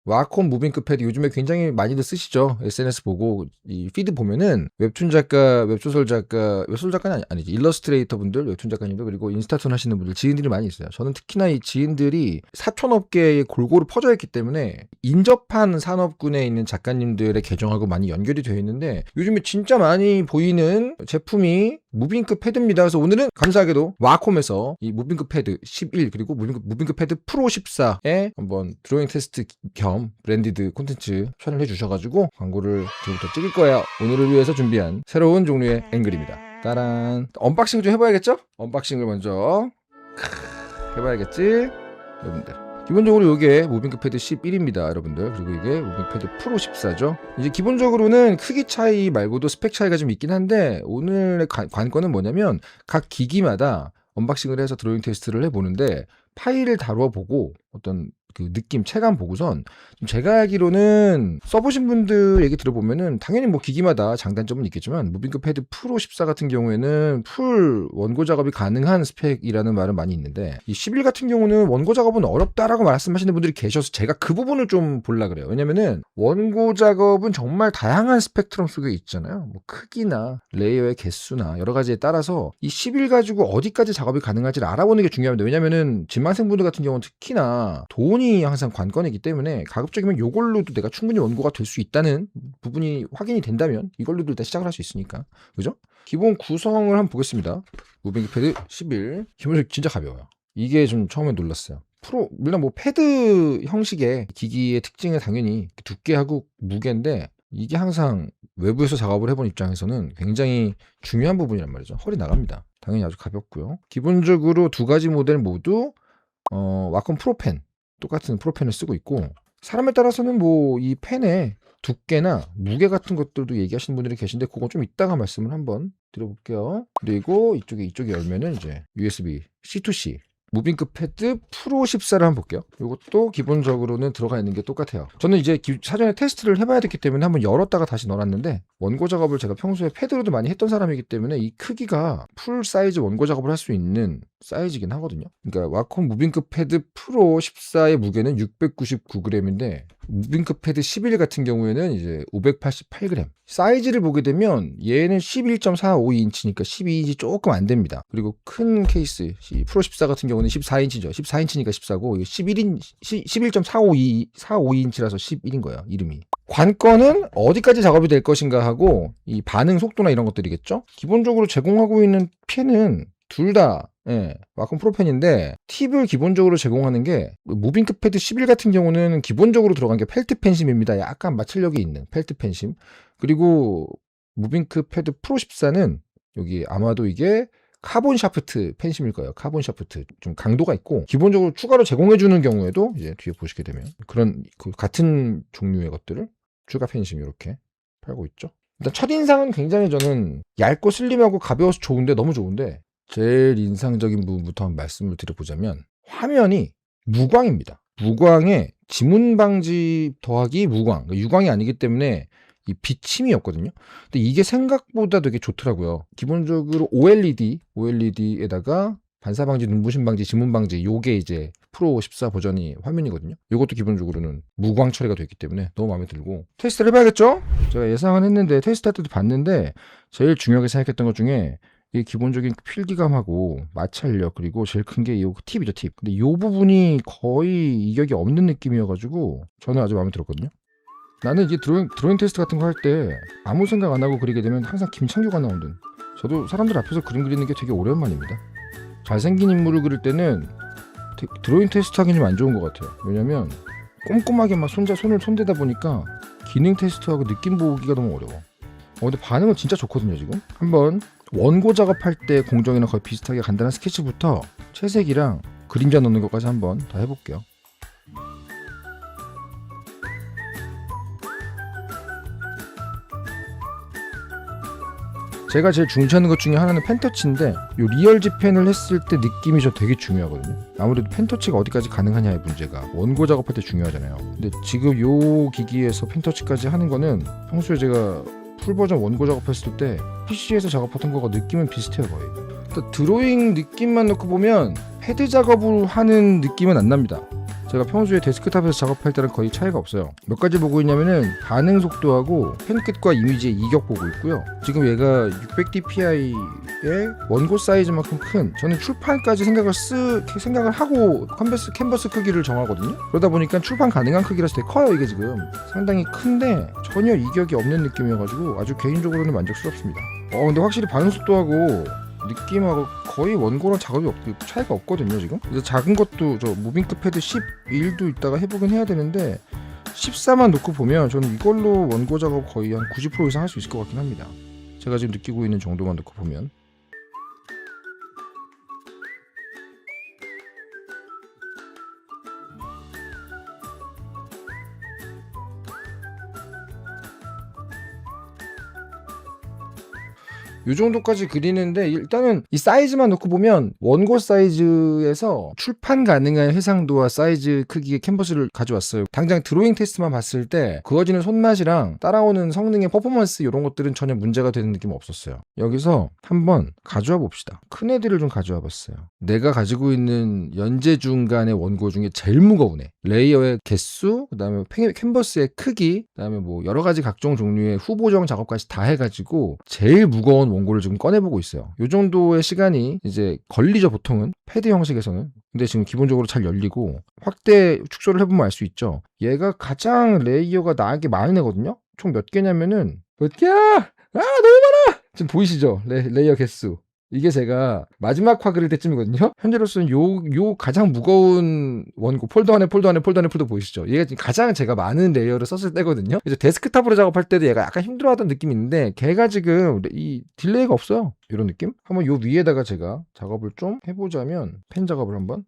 와콤 무빙크 패드 요즘에 굉장히 많이들 쓰시죠. SNS 보고 이 피드 보면은 웹툰 작가, 웹소설 작가는 아니지. 일러스트레이터 분들, 웹툰 작가님들 그리고 인스타툰 하시는 분들 지인들이 많이 있어요. 저는 특히나 이 지인들이 사촌업계에 골고루 퍼져 있기 때문에 인접한 산업군에 있는 작가님들의 계정하고 많이 연결이 되어 있는데 요즘에 진짜 많이 보이는 제품이 무빙크 패드입니다. 그래서 오늘은 감사하게도 와콤에서 이 무빙크 패드 11 그리고 무빙크 패드 프로 14에 한번 드로잉 테스트 겸 브랜디드 콘텐츠 촬영을 해주셔가지고 광고를 지금부터 찍을 거예요. 오늘을 위해서 준비한 새로운 종류의 앵글입니다. 따란. 언박싱 좀 해봐야겠죠? 언박싱을 먼저 해봐야겠지? 여러분들. 기본적으로 이게 무빙크 패드 11입니다, 여러분들. 그리고 이게 무빙크 패드 프로 14죠. 이제 기본적으로는 크기 차이 말고도 스펙 차이가 좀 있긴 한데 오늘의 관건은 뭐냐면 각 기기마다 언박싱을 해서 드로잉 테스트를 해보는데 파일을 다루어 보고 어떤 그 느낌, 체감 보고선 제가 알기로는 써보신 분들 얘기 들어보면은 당연히 뭐 기기마다 장단점은 있겠지만 무빙크 패드 프로 14 같은 경우에는 풀 원고 작업이 가능한 스펙이라는 말은 많이 있는데 이 11 같은 경우는 원고 작업은 어렵다라고 말씀하시는 분들이 계셔서 제가 그 부분을 좀 보려 그래요. 왜냐면은 원고 작업은 정말 다양한 스펙트럼 속에 있잖아요. 뭐 크기나 레이어의 개수나 여러 가지에 따라서 이 11 가지고 어디까지 작업이 가능할지를 알아보는 게 중요합니다. 왜냐면은 진망생분들 같은 경우는 특히나 돈이 항상 관건이기 때문에 가급적이면 이걸로도 내가 충분히 원고가 될 수 있다는 부분이 확인이 된다면 이걸로도 일단 시작을 할 수 있으니까 그죠? 기본 구성을 한번 보겠습니다. 무빙크 패드 11 기본적으로 진짜 가벼워요. 이게 좀 처음에 놀랐어요. 물론 뭐 패드 형식의 기기의 특징은 당연히 두께하고 무게인데 이게 항상 외부에서 작업을 해본 입장에서는 굉장히 중요한 부분이란 말이죠. 허리 나갑니다. 당연히 아주 가볍고요. 기본적으로 두 가지 모델 모두 와콤 프로펜 똑같은 프로펜을 쓰고 있고 사람에 따라서는 뭐 이 펜의 두께나 무게 같은 것들도 얘기하시는 분들이 계신데 그건 좀 이따가 말씀을 한번 드려볼게요. 그리고 이쪽에 열면은 이제 USB C2C 무빙크 패드 프로 14를 한번 볼게요. 이것도 기본적으로는 들어가 있는 게 똑같아요. 저는 이제 사전에 테스트를 해봐야 됐기 때문에 한번 열었다가 다시 넣어놨는데 원고 작업을 제가 평소에 패드로도 많이 했던 사람이기 때문에 이 크기가 풀 사이즈 원고 작업을 할 수 있는 사이즈긴 하거든요. 그러니까 와콤 무빙크 패드 프로 14의 무게는 699g인데 무빙크 패드 11 같은 경우에는 이제 588g. 사이즈를 보게 되면 얘는 11.452인치니까 12인치 조금 안 됩니다. 그리고 큰 케이스 프로 14 같은 경우는 14인치죠. 14인치니까 14고 11.452인치라서 11인 거예요. 이름이. 관건은 어디까지 작업이 될 것인가 하고 이 반응 속도나 이런 것들이겠죠. 기본적으로 제공하고 있는 펜은 둘 다 와콤 프로펜인데 팁을 기본적으로 제공하는 게 무빙크 패드 11 같은 경우는 기본적으로 들어간 게 펠트 펜심입니다. 약간 마찰력이 있는 펠트 펜심. 그리고 무빙크 패드 프로 14는 여기 아마도 이게 카본 샤프트 펜심일 거예요. 카본 샤프트 좀 강도가 있고 기본적으로 추가로 제공해 주는 경우에도 이제 뒤에 보시게 되면 그런 같은 종류의 것들을 추가 펜심 이렇게 팔고 있죠. 일단 첫인상은 굉장히 저는 얇고 슬림하고 가벼워서 좋은데 너무 좋은데 제일 인상적인 부분부터 한번 말씀을 드려보자면 화면이 무광입니다. 무광에 지문 방지 더하기 무광, 유광이 아니기 때문에 이 비침이 없거든요. 근데 이게 생각보다 되게 좋더라고요. 기본적으로 OLED에다가 반사 방지, 눈부심 방지, 지문 방지 요게 이제 프로 14 버전이 화면이거든요. 이것도 기본적으로는 무광 처리가 되기 때문에 너무 마음에 들고 테스트를 해봐야겠죠? 제가 예상은 했는데 테스트 할 때도 봤는데 제일 중요하게 생각했던 것 중에 이 기본적인 필기감하고 마찰력 그리고 제일 큰 게 이 팁이죠, 팁. 근데 이 부분이 거의 이격이 없는 느낌이어가지고 저는 아주 마음에 들었거든요. 나는 이제 드로잉 테스트 같은 거 할 때 아무 생각 안 하고 그리게 되면 항상 김창규가 나오는. 저도 사람들 앞에서 그림 그리는 게 되게 오랜만입니다. 잘생긴 인물을 그릴 때는 드로잉 테스트 하기는 좀 안 좋은 것 같아요. 왜냐면 꼼꼼하게 막 손을 손대다 보니까 기능 테스트하고 느낌 보기가 너무 어려워. 근데 반응은 진짜 좋거든요. 지금 한번 원고 작업할 때 공정이랑 거의 비슷하게 간단한 스케치부터 채색이랑 그림자 넣는 것까지 한번 다 해볼게요. 제가 제일 중시하는 것 중에 하나는 펜터치인데 요 리얼지 펜을 했을 때 느낌이 저 되게 중요하거든요. 아무래도 펜터치가 어디까지 가능하냐의 문제가 원고 작업할 때 중요하잖아요. 근데 지금 요 기기에서 펜터치까지 하는 거는 평소에 제가 풀버전 원고 작업했을 때 PC에서 작업하던 거가 느낌은 비슷해요. 거의 드로잉 느낌만 놓고 보면 패드 작업을 하는 느낌은 안 납니다. 제가 평소에 데스크탑에서 작업할 때랑 거의 차이가 없어요. 몇 가지 보고 있냐면은 반응 속도하고 펜 끝과 이미지의 이격 보고 있고요. 지금 얘가 600dpi의 원고 사이즈만큼 큰, 저는 출판까지 생각을 하고 캔버스 크기를 정하거든요. 그러다 보니까 출판 가능한 크기라서 되게 커요. 이게 지금 상당히 큰데 전혀 이격이 없는 느낌이어가지고 아주 개인적으로는 만족스럽습니다. 근데 확실히 반응 속도하고 느낌하고 거의 원고랑 작업이 차이가 없거든요. 지금 그래서 작은 것도 저 무빙크 패드 11도 이따가 해보긴 해야 되는데 14만 놓고 보면 저는 이걸로 원고 작업 거의 한 90% 이상 할 수 있을 것 같긴 합니다. 제가 지금 느끼고 있는 정도만 놓고 보면. 이 정도까지 그리는데 일단은 이 사이즈만 놓고 보면 원고 사이즈에서 출판 가능한 해상도와 사이즈 크기의 캔버스를 가져왔어요. 당장 드로잉 테스트만 봤을 때 그어지는 손맛이랑 따라오는 성능의 퍼포먼스 이런 것들은 전혀 문제가 되는 느낌 없었어요. 여기서 한번 가져와 봅시다. 큰 애들을 좀 가져와 봤어요. 내가 가지고 있는 연재 중간의 원고 중에 제일 무거운 애. 레이어의 개수, 그다음에 캔버스의 크기, 그다음에 뭐 여러 가지 각종 종류의 후보정 작업까지 다 해가지고 제일 무거운 원고를 지금 꺼내보고 있어요. 이 정도의 시간이 이제 걸리죠, 보통은. 패드 형식에서는. 근데 지금 기본적으로 잘 열리고 확대 축소를 해보면 알 수 있죠. 얘가 가장 레이어가 나에게 많은 애거든요. 총 몇 개냐면은 몇 개야? 너무 많아! 지금 보이시죠? 레이어 개수. 이게 제가 마지막 화 그릴 때쯤이거든요. 현재로서는 요 가장 무거운 원고 폴더 안에 폴더 보이시죠? 얘가 지금 가장 제가 많은 레이어를 썼을 때거든요. 이제 데스크탑으로 작업할 때도 얘가 약간 힘들어하던 느낌이 있는데 걔가 지금 이 딜레이가 없어요. 이런 느낌? 한번 요 위에다가 제가 작업을 좀 해보자면 펜 작업을 한번.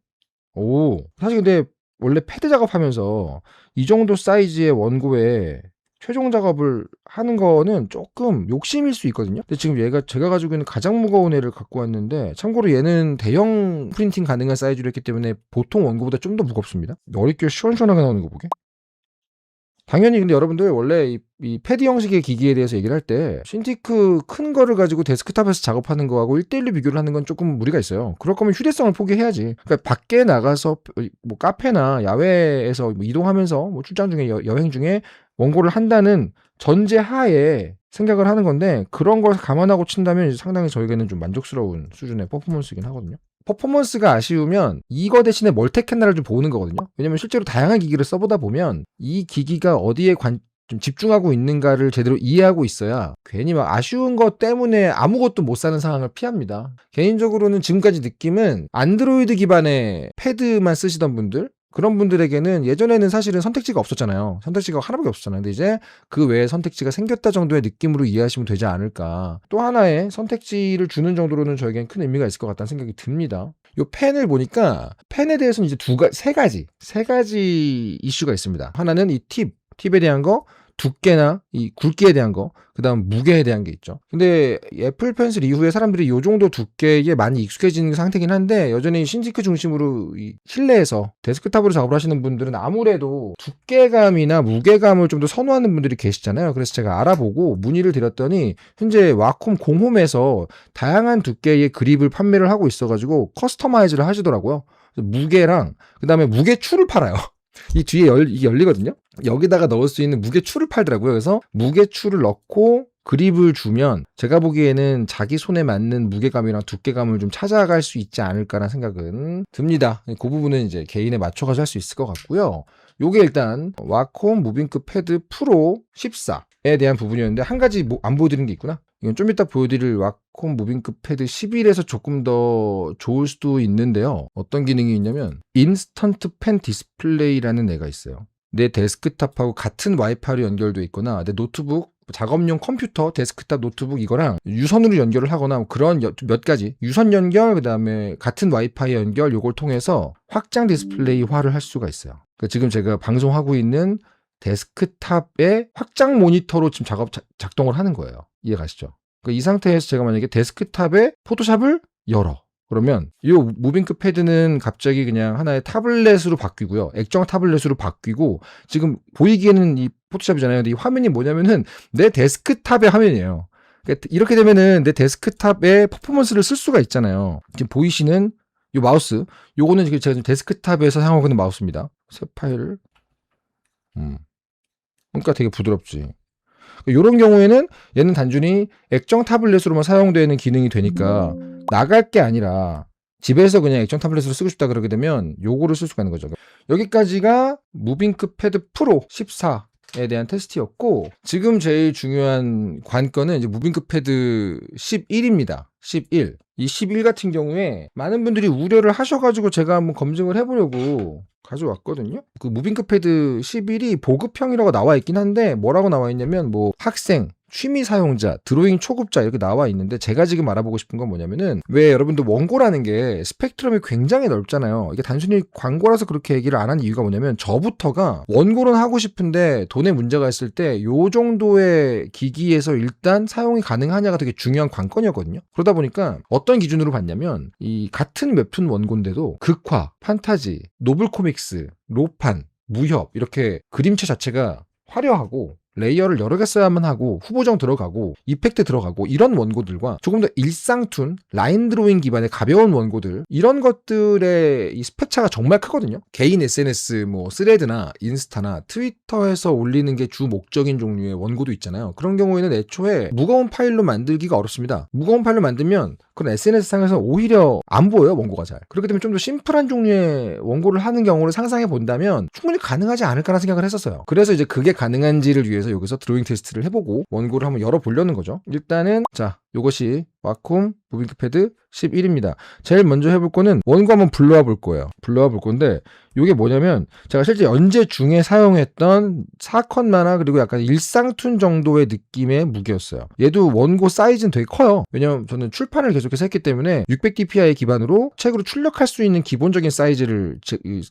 사실 근데 원래 패드 작업하면서 이 정도 사이즈의 원고에 최종 작업을 하는 거는 조금 욕심일 수 있거든요. 근데 지금 제가 가지고 있는 가장 무거운 애를 갖고 왔는데, 참고로 얘는 대형 프린팅 가능한 사이즈로 했기 때문에 보통 원고보다 좀 더 무겁습니다. 어렵게 시원시원하게 나오는 거 보게. 당연히 근데 여러분들 원래 이 패드 형식의 기기에 대해서 얘기를 할 때 신티크 큰 거를 가지고 데스크탑에서 작업하는 거하고 1대1로 비교를 하는 건 조금 무리가 있어요. 그럴 거면 휴대성을 포기해야지. 그러니까 밖에 나가서 뭐 카페나 야외에서 뭐 이동하면서 뭐 출장 중에 여행 중에 원고를 한다는 전제하에 생각을 하는 건데, 그런 걸 감안하고 친다면 상당히 저에게는 좀 만족스러운 수준의 퍼포먼스이긴 하거든요. 퍼포먼스가 아쉬우면 이거 대신에 멀티캐나를 좀 보는 거거든요. 왜냐면 실제로 다양한 기기를 써보다 보면 이 기기가 어디에 좀 집중하고 있는가를 제대로 이해하고 있어야 괜히 막 아쉬운 것 때문에 아무것도 못 사는 상황을 피합니다. 개인적으로는 지금까지 느낌은 안드로이드 기반의 패드만 쓰시던 분들, 그런 분들에게는 예전에는 사실은 선택지가 없었잖아요. 선택지가 하나밖에 없었잖아요. 근데 이제 그 외에 선택지가 생겼다 정도의 느낌으로 이해하시면 되지 않을까. 또 하나의 선택지를 주는 정도로는 저에겐 큰 의미가 있을 것 같다는 생각이 듭니다. 이 펜을 보니까 펜에 대해서는 이제 세 가지 이슈가 있습니다. 하나는 이 팁에 대한 거, 두께나 이 굵기에 대한 거, 그 다음 무게에 대한 게 있죠. 근데 애플 펜슬 이후에 사람들이 이 정도 두께에 많이 익숙해지는 상태긴 한데, 여전히 신티크 중심으로 이 실내에서 데스크탑으로 작업을 하시는 분들은 아무래도 두께감이나 무게감을 좀 더 선호하는 분들이 계시잖아요. 그래서 제가 알아보고 문의를 드렸더니 현재 와콤 공홈에서 다양한 두께의 그립을 판매를 하고 있어가지고 커스터마이즈를 하시더라고요. 무게랑 그 다음에 무게추를 팔아요. 이 뒤에 이게 열리거든요. 여기다가 넣을 수 있는 무게추를 팔더라고요. 그래서 무게추를 넣고 그립을 주면 제가 보기에는 자기 손에 맞는 무게감이랑 두께감을 좀 찾아갈 수 있지 않을까라는 생각은 듭니다. 그 부분은 이제 개인에 맞춰가지고 할 수 있을 것 같고요. 요게 일단 와콤 무빙크 패드 프로 14에 대한 부분이었는데, 한 가지 안 보여드린 게 있구나. 이건 좀 이따 보여드릴 와콤 무빙크 패드 11에서 조금 더 좋을 수도 있는데요. 어떤 기능이 있냐면 인스턴트 펜 디스플레이라는 애가 있어요. 내 데스크탑하고 같은 와이파이로 연결돼 있거나 내 노트북, 작업용 컴퓨터, 데스크탑 노트북 이거랑 유선으로 연결을 하거나 그런 몇 가지 유선 연결, 그 다음에 같은 와이파이 연결, 요걸 통해서 확장 디스플레이화를 할 수가 있어요. 그러니까 지금 제가 방송하고 있는 데스크탑의 확장 모니터로 지금 작동을 하는 거예요. 이해가시죠? 그러니까 이 상태에서 제가 만약에 데스크탑에 포토샵을 열어. 그러면 이 무빙크 패드는 갑자기 그냥 하나의 타블렛으로 바뀌고요. 액정 타블렛으로 바뀌고, 지금 보이기에는 이 포토샵이잖아요. 근데 이 화면이 뭐냐면은 내 데스크탑의 화면이에요. 그러니까 이렇게 되면은 내 데스크탑의 퍼포먼스를 쓸 수가 있잖아요. 지금 보이시는 이 마우스, 요거는 지금 제가 데스크탑에서 사용하고 있는 마우스입니다. 새 파일을. 그러니까 되게 부드럽지. 요런 경우에는 얘는 단순히 액정 타블렛으로만 사용되는 기능이 되니까 나갈 게 아니라 집에서 그냥 액정 타블렛으로 쓰고 싶다 그러게 되면 요거를 쓸 수가 있는 거죠. 여기까지가 무빙크 패드 프로 14에 대한 테스트였고, 지금 제일 중요한 관건은 이제 무빙크 패드 11입니다. 11. 이 11 같은 경우에 많은 분들이 우려를 하셔가지고 제가 한번 검증을 해보려고 가져왔거든요. 그 무빙크 패드 11이 보급형이라고 나와 있긴 한데, 뭐라고 나와 있냐면 뭐 학생, 취미 사용자, 드로잉 초급자 이렇게 나와 있는데, 제가 지금 알아보고 싶은 건 뭐냐면은, 왜 여러분들 원고라는 게 스펙트럼이 굉장히 넓잖아요. 이게 단순히 광고라서 그렇게 얘기를 안 한 이유가 뭐냐면, 저부터가 원고는 하고 싶은데 돈에 문제가 있을 때 요 정도의 기기에서 일단 사용이 가능하냐가 되게 중요한 관건이었거든요. 그러다 보니까 어떤 기준으로 봤냐면, 이 같은 웹툰 원고인데도 극화, 판타지, 노블 코믹스, 로판, 무협 이렇게 그림체 자체가 화려하고 레이어를 여러 개 써야만 하고 후보정 들어가고 이펙트 들어가고 이런 원고들과 조금 더 일상툰, 라인 드로잉 기반의 가벼운 원고들, 이런 것들의 이 스펙 차가 정말 크거든요. 개인 SNS 뭐 스레드나 인스타나 트위터에서 올리는 게 주 목적인 종류의 원고도 있잖아요. 그런 경우에는 애초에 무거운 파일로 만들기가 어렵습니다. 무거운 파일로 만들면 그런 SNS 상에서 오히려 안 보여요, 원고가 잘. 그렇기 때문에 좀 더 심플한 종류의 원고를 하는 경우를 상상해 본다면 충분히 가능하지 않을까라는 생각을 했었어요. 그래서 이제 그게 가능한지를 위해서 여기서 드로잉 테스트를 해보고 원고를 한번 열어보려는 거죠. 일단은 자, 요것이 와콤 무빙크 패드 11입니다. 제일 먼저 해볼 거는 원고 한번 불러와 볼 거예요. 불러와 볼 건데, 요게 뭐냐면 제가 실제 연재 중에 사용했던 사건 만화 그리고 약간 일상툰 정도의 느낌의 무게였어요. 얘도 원고 사이즈는 되게 커요. 왜냐면 저는 출판을 계속해서 했기 때문에 600dpi 기반으로 책으로 출력할 수 있는 기본적인 사이즈를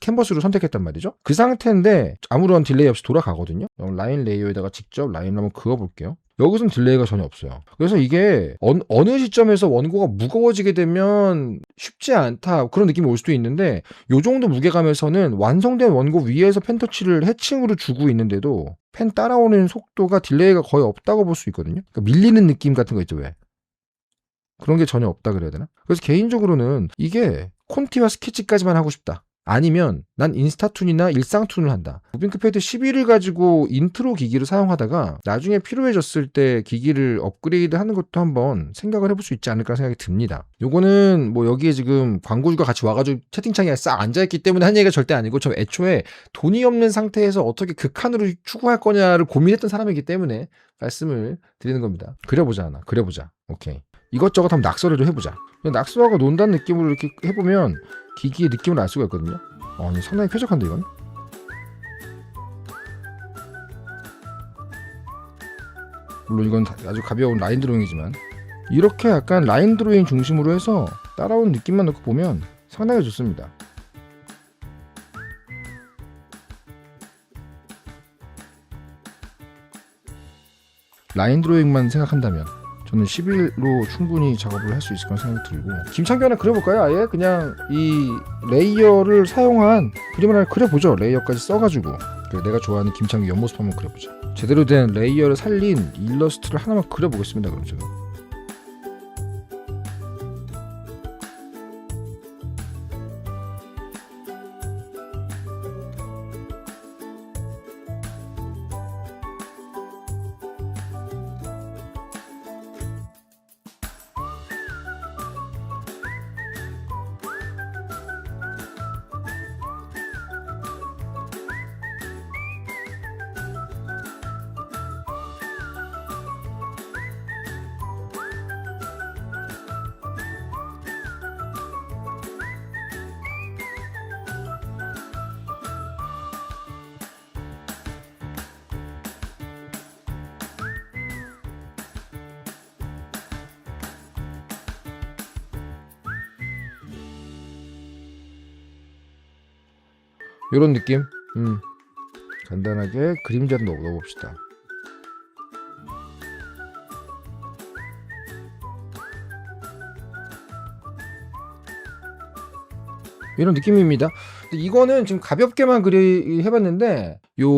캔버스로 선택했단 말이죠. 그 상태인데 아무런 딜레이 없이 돌아가거든요. 라인 레이어에다가 직접 라인을 한번 그어볼게요. 여기서는 딜레이가 전혀 없어요. 그래서 이게 어느 시점에서 원고가 무거워지게 되면 쉽지 않다 그런 느낌이 올 수도 있는데, 요 정도 무게감에서는 완성된 원고 위에서 펜터치를 해칭으로 주고 있는데도 펜 따라오는 속도가 딜레이가 거의 없다고 볼 수 있거든요. 그러니까 밀리는 느낌 같은 거 있죠, 왜? 그런 게 전혀 없다 그래야 되나? 그래서 개인적으로는 이게 콘티와 스케치까지만 하고 싶다, 아니면 난 인스타툰이나 일상툰을 한다, 무빙크 패드 11을 가지고 인트로 기기를 사용하다가 나중에 필요해졌을 때 기기를 업그레이드 하는 것도 한번 생각을 해볼 수 있지 않을까 생각이 듭니다. 요거는 뭐 여기에 지금 광고주가 같이 와가지고 채팅창에 싹 앉아있기 때문에 한 얘기가 절대 아니고, 저 애초에 돈이 없는 상태에서 어떻게 극한으로 추구할 거냐를 고민했던 사람이기 때문에 말씀을 드리는 겁니다. 그려보자 하나, 그려보자. 오케이. 이것저것 한번 낙서를 좀 해보자. 낙서하고 논다는 느낌으로 이렇게 해보면 기기의 느낌을 알 수가 있거든요. 상당히 쾌적한데 이건. 물론 이건 아주 가벼운 라인 드로잉이지만, 이렇게 약간 라인 드로잉 중심으로 해서 따라오는 느낌만 넣고 보면 상당히 좋습니다. 라인 드로잉만 생각한다면 저는 11로 충분히 작업을 할 수 있을 거라는 생각이 들고, 김창규 하나 그려볼까요? 아예 그냥 이 레이어를 사용한 그림을 하나 그려보죠. 레이어까지 써가지고 내가 좋아하는 김창규 옆모습 한번 그려보자. 제대로 된 레이어를 살린 일러스트를 하나만 그려보겠습니다. 그럼 제가 요런 느낌? 간단하게 그림자를 넣어봅시다. 이런 느낌입니다. 근데 이거는 지금 가볍게만 해봤는데 요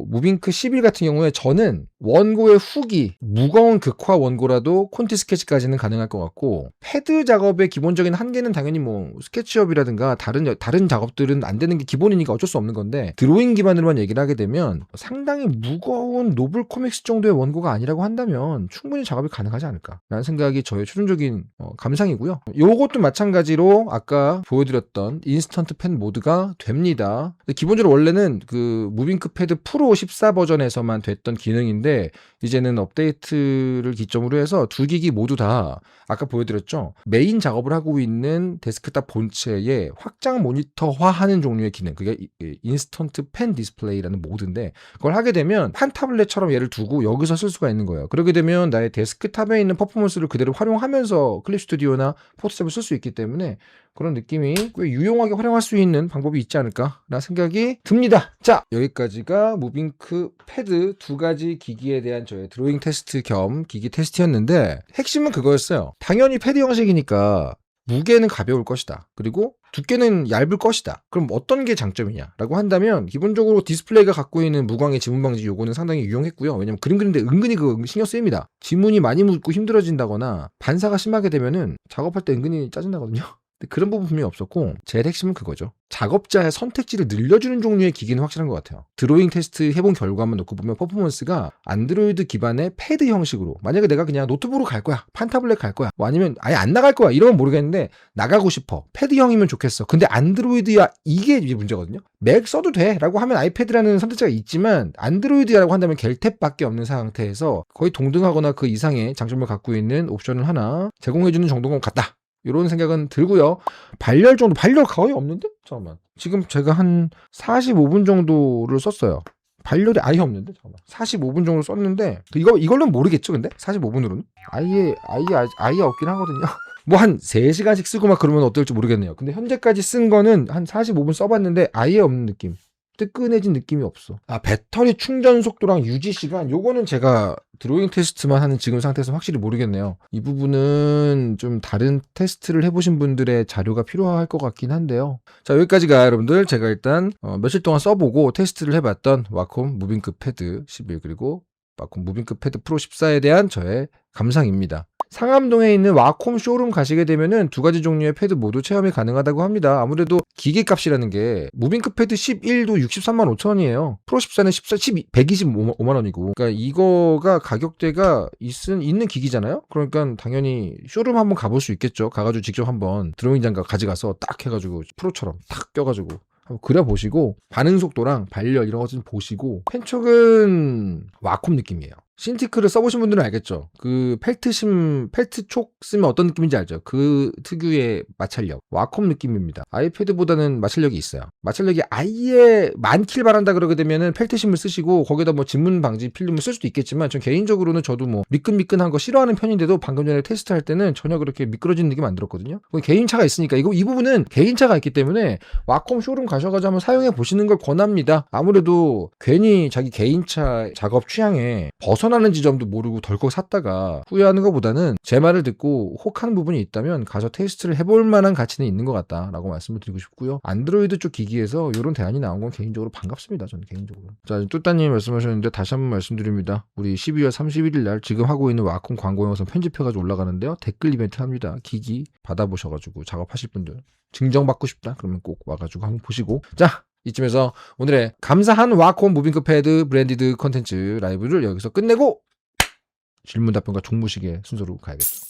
무빙크 11 같은 경우에 저는 원고의 후기 무거운 극화 원고라도 콘티 스케치까지는 가능할 것 같고 패드 작업의 기본적인 한계는 당연히 뭐 스케치업이라든가 다른 작업들은 안 되는 게 기본이니까 어쩔 수 없는 건데 드로잉 기반으로만 얘기를 하게 되면 상당히 무거운 노블 코믹스 정도의 원고가 아니라고 한다면 충분히 작업이 가능하지 않을까라는 생각이 저의 최종적인 감상이고요. 요것도 마찬가지로 아까 보여드렸던 인스턴트 펜 모드가 됩니다. 기본적으로 원래는 그 무빙크 패드 프로 14 버전에서만 됐던 기능인데 이제는 업데이트를 기점으로 해서 두 기기 모두 다 아까 보여드렸죠. 메인 작업을 하고 있는 데스크탑 본체에 확장 모니터화하는 종류의 기능, 그게 인스턴트 펜 디스플레이라는 모드인데 그걸 하게 되면 판 타블렛처럼 얘를 두고 여기서 쓸 수가 있는 거예요. 그렇게 되면 나의 데스크탑에 있는 퍼포먼스를 그대로 활용하면서 클립 스튜디오나 포토샵을 쓸 수 있기 때문에 그런 느낌이 꽤 유용하게 활용할 수 있는 방법이 있지 않을까라는 생각이 듭니다. 자, 여기까지가 무빙크 패드 두 가지 기기에 대한 저의 드로잉 테스트 겸 기기 테스트였는데 핵심은 그거였어요. 당연히 패드 형식이니까 무게는 가벼울 것이다. 그리고 두께는 얇을 것이다. 그럼 어떤 게 장점이냐라고 한다면 기본적으로 디스플레이가 갖고 있는 무광의 지문 방지 요거는 상당히 유용했고요. 왜냐면 그림 그리는데 은근히 그거 신경 쓰입니다. 지문이 많이 묻고 힘들어진다거나 반사가 심하게 되면은 작업할 때 은근히 짜증나거든요. 그런 부분 분명히 없었고 제일 핵심은 그거죠. 작업자의 선택지를 늘려주는 종류의 기기는 확실한 것 같아요. 드로잉 테스트 해본 결과만 놓고 보면 퍼포먼스가 안드로이드 기반의 패드 형식으로, 만약에 내가 그냥 노트북으로 갈 거야, 판타블렛 갈 거야, 뭐 아니면 아예 안 나갈 거야 이러면 모르겠는데 나가고 싶어, 패드형이면 좋겠어. 근데 안드로이드야, 이게 이제 문제거든요. 맥 써도 돼 라고 하면 아이패드라는 선택지가 있지만 안드로이드라고 한다면 겔탭밖에 없는 상태에서 거의 동등하거나 그 이상의 장점을 갖고 있는 옵션을 하나 제공해주는 정도가 같다, 이런 생각은 들고요. 발열 거의 없는데? 잠깐만. 지금 제가 한 45분 정도를 썼어요. 발열이 아예 없는데? 잠깐만. 45분 정도 썼는데, 이걸로는 모르겠죠, 근데? 45분으로는? 아예 없긴 하거든요. 뭐 한 3시간씩 쓰고 막 그러면 어떨지 모르겠네요. 근데 현재까지 쓴 거는 한 45분 써봤는데 아예 없는 느낌. 뜨끈해진 느낌이 없어. 배터리 충전 속도랑 유지 시간, 요거는 제가 드로잉 테스트만 하는 지금 상태에서 확실히 모르겠네요. 이 부분은 좀 다른 테스트를 해보신 분들의 자료가 필요할 것 같긴 한데요. 자, 여기까지가 여러분들 제가 일단 며칠 동안 써보고 테스트를 해봤던 와콤 무빙크 패드 11 그리고 와콤 무빙크 패드 프로 14에 대한 저의 감상입니다. 상암동에 있는 와콤 쇼룸 가시게 되면은 두 가지 종류의 패드 모두 체험이 가능하다고 합니다. 아무래도 기계값이라는 게 무빙크 패드 11도 63만 5천 원이에요. 프로 14는 125만 원이고. 그러니까 이거가 가격대가 있는 기기잖아요. 그러니까 당연히 쇼룸 한번 가볼 수 있겠죠. 가가지고 직접 한번 드로잉 장갑 가져가서 딱 해가지고 프로처럼 탁 껴가지고 한번 그려보시고 반응 속도랑 발열 이런 거 좀 보시고, 펜촉은 와콤 느낌이에요. 신티크를 써보신 분들은 알겠죠. 그 펠트촉 쓰면 어떤 느낌인지 알죠. 그 특유의 마찰력, 와콤 느낌입니다. 아이패드보다는 마찰력이 있어요. 마찰력이 아예 많길 바란다 그러게 되면은 펠트심을 쓰시고 거기다 뭐 진문 방지 필름을 쓸 수도 있겠지만, 전 개인적으로는 저도 뭐 미끈미끈한 거 싫어하는 편인데도 방금 전에 테스트할 때는 전혀 그렇게 미끄러지는 느낌 안 들었거든요. 개인차가 있으니까 이 부분은 개인차가 있기 때문에 와콤 쇼룸 가셔가지고 한번 사용해 보시는 걸 권합니다. 아무래도 괜히 자기 개인차 작업 취향에 벗어나는 지점도 모르고 덜컥 샀다가 후회하는 것보다는 제 말을 듣고 혹하는 부분이 있다면 가서 테스트를 해볼 만한 가치는 있는 것 같다라고 말씀을 드리고 싶고요. 안드로이드 쪽 기기에서 이런 대안이 나온 건 개인적으로 반갑습니다. 저는 개인적으로. 자, 뚜따님 말씀하셨는데 다시 한번 말씀드립니다. 우리 12월 31일 날 지금 하고 있는 와콤 광고 영상 편집해가지고 올라가는데요. 댓글 이벤트 합니다. 기기 받아보셔가지고 작업하실 분들 증정받고 싶다 그러면 꼭 와가지고 한번 보시고. 자, 이쯤에서 오늘의 감사한 와콤 무빙크 패드 브랜디드 컨텐츠 라이브를 여기서 끝내고 질문 답변과 종무식의 순서로 가야겠죠.